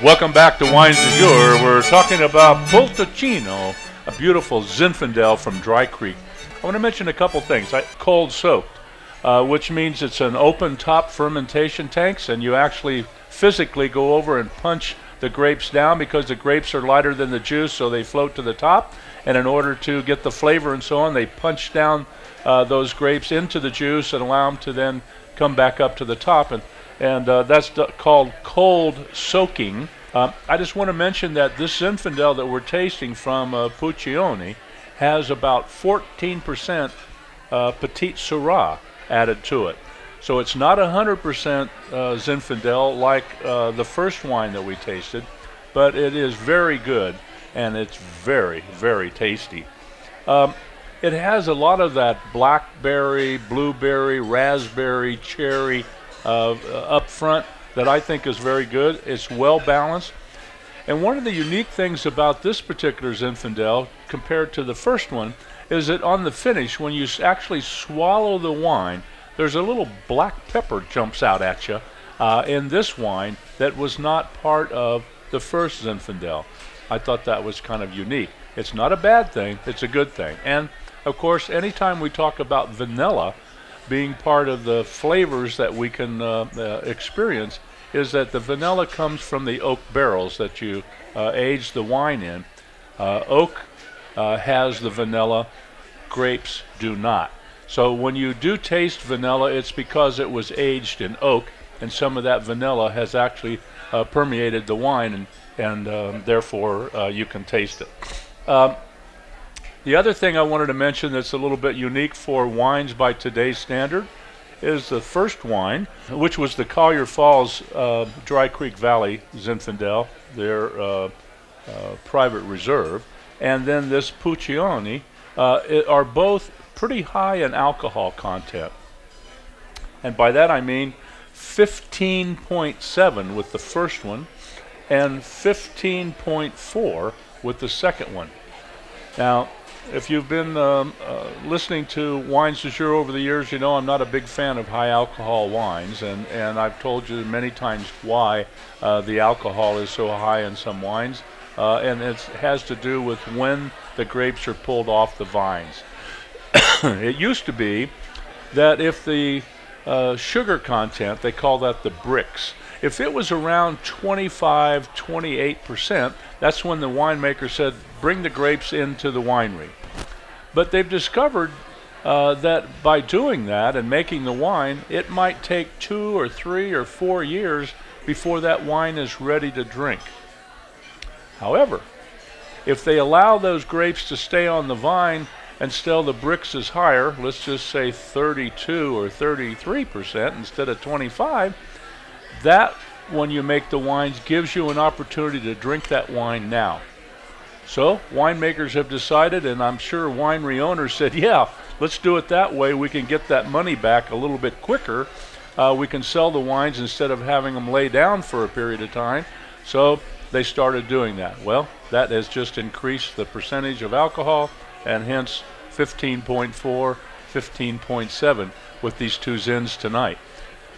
Welcome back to Wines du Jour. We're talking about Poltocino, a beautiful Zinfandel from Dry Creek. I want to mention a couple things. Cold soaked, which means it's an open top fermentation tanks, and you actually physically go over and punch the grapes down because the grapes are lighter than the juice, so they float to the top. And in order to get the flavor and so on, they punch down those grapes into the juice and allow them to then come back up to the top. And that's called cold soaking. I just want to mention that this Zinfandel that we're tasting from Puccioni has about 14% Petit Syrah added to it. So it's not 100% Zinfandel like the first wine that we tasted, but it is very good, and it's very, very tasty. It has a lot of that blackberry, blueberry, raspberry, cherry up front that I think is very good. It's well balanced. And one of the unique things about this particular Zinfandel compared to the first one is that on the finish, when you actually swallow the wine, there's a little black pepper jumps out at you in this wine that was not part of the first Zinfandel. I thought that was kind of unique. It's not a bad thing, it's a good thing. And of course, anytime we talk about vanilla being part of the flavors that we can experience, is that the vanilla comes from the oak barrels that you age the wine in. Oak has the vanilla, grapes do not. So when you do taste vanilla, it's because it was aged in oak, and some of that vanilla has actually permeated the wine, and therefore you can taste it. The other thing I wanted to mention that's a little bit unique for wines by today's standard is the first wine, which was the Collier Falls Dry Creek Valley Zinfandel, their private reserve, and then this Puccioni are both pretty high in alcohol content. And by that I mean 15.7 with the first one and 15.4 with the second one. Now, if you've been listening to Wines du Jour over the years, you know I'm not a big fan of high alcohol wines, and I've told you many times why the alcohol is so high in some wines, and it has to do with when the grapes are pulled off the vines. It used to be that if the sugar content, they call that the bricks, if it was around 25, 28%, that's when the winemaker said, bring the grapes into the winery. But they've discovered that by doing that and making the wine, it might take 2 or 3 or 4 years before that wine is ready to drink. However, if they allow those grapes to stay on the vine and still the bricks is higher, let's just say 32 or 33% instead of 25, that, when you make the wines, gives you an opportunity to drink that wine now. So winemakers have decided, and I'm sure winery owners said, yeah, let's do it that way. We can get that money back a little bit quicker. We can sell the wines instead of having them lay down for a period of time. So they started doing that. Well, that has just increased the percentage of alcohol, and hence 15.4, 15.7 with these two Zins tonight.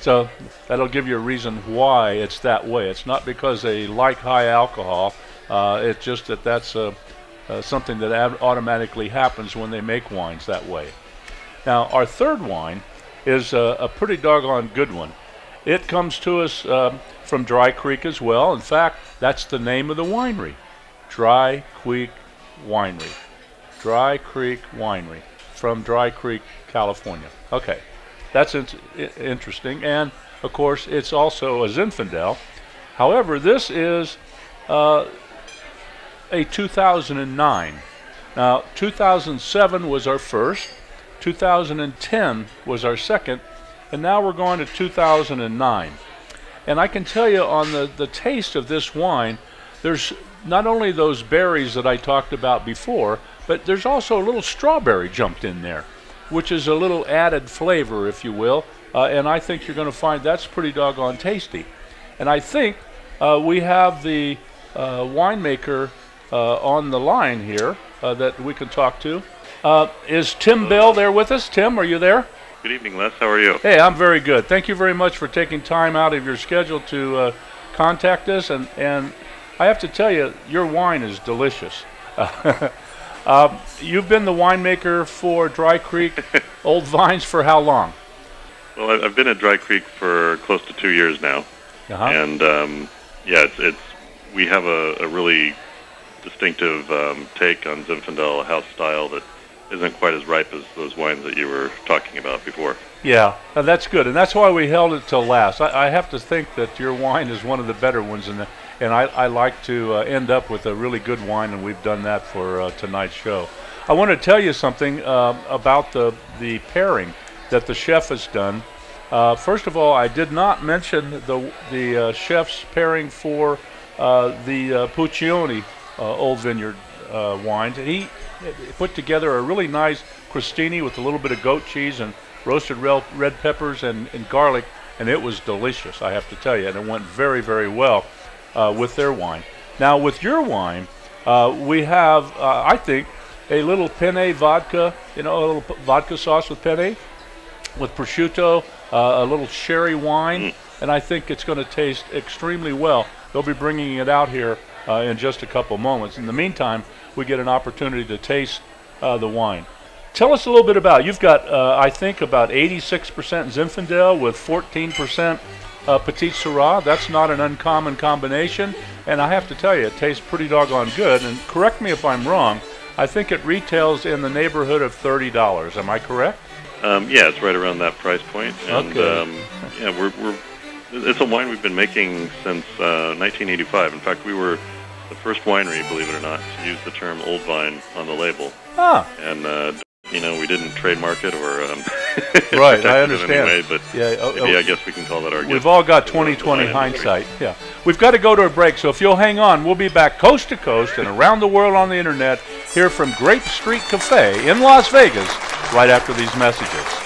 So that'll give you a reason why it's that way. It's not because they like high alcohol. It's just that that's something that automatically happens when they make wines that way. Now, our third wine is a pretty doggone good one. It comes to us from Dry Creek as well. In fact, that's the name of the winery, Dry Creek Winery. Dry Creek Winery from Dry Creek, California. Okay. That's interesting, and of course it's also a Zinfandel. However, this is a 2009. Now, 2007 was our first, 2010 was our second, and now we're going to 2009. And I can tell you on the taste of this wine, there's not only those berries that I talked about before, but there's also a little strawberry jumped in there, which is a little added flavor, if you will, and I think you're going to find that's pretty doggone tasty. And I think we have the winemaker on the line here that we can talk to. Is Tim Bell there with us? Tim, are you there? Good evening, Les. How are you? Hey, I'm very good. Thank you very much for taking time out of your schedule to contact us, and I have to tell you, your wine is delicious. You've been the winemaker for Dry Creek Old Vines for how long? Well, I've been at Dry Creek for close to 2 years now, and yeah, we have a really distinctive take on Zinfandel house style that isn't quite as ripe as those wines that you were talking about before. Yeah, that's good, and that's why we held it till last. I have to think that your wine is one of the better ones, and I like to end up with a really good wine, and we've done that for tonight's show. I want to tell you something about the pairing that the chef has done. First of all, I did not mention the chef's pairing for the Puccioni Old Vineyard wines. He put together a really nice crostini with a little bit of goat cheese and roasted red peppers and garlic, and it was delicious, I have to tell you, and it went very, very well with their wine. Now, with your wine, we have, I think, a little penne vodka, a little vodka sauce with penne, with prosciutto, a little sherry wine, and I think it's going to taste extremely well. They'll be bringing it out here in just a couple moments. In the meantime, we get an opportunity to taste the wine. Tell us a little bit about it. You've got, I think, about 86% Zinfandel with 14% Petit Syrah. That's not an uncommon combination, and I have to tell you, it tastes pretty doggone good. And correct me if I'm wrong, I think it retails in the neighborhood of $30. Am I correct? Yeah, it's right around that price point. And, okay. Yeah, it's a wine we've been making since 1985. In fact, we were the first winery, believe it or not, to use the term old vine on the label. Ah. And we didn't trademark it or right, I understand. Anyway, but yeah, maybe I guess we can call that our gift. We've all got 20/20 hindsight. Yeah, we've got to go to a break, so if you'll hang on, we'll be back coast to coast and around the world on the internet here from Grape Street Cafe in Las Vegas right after these messages.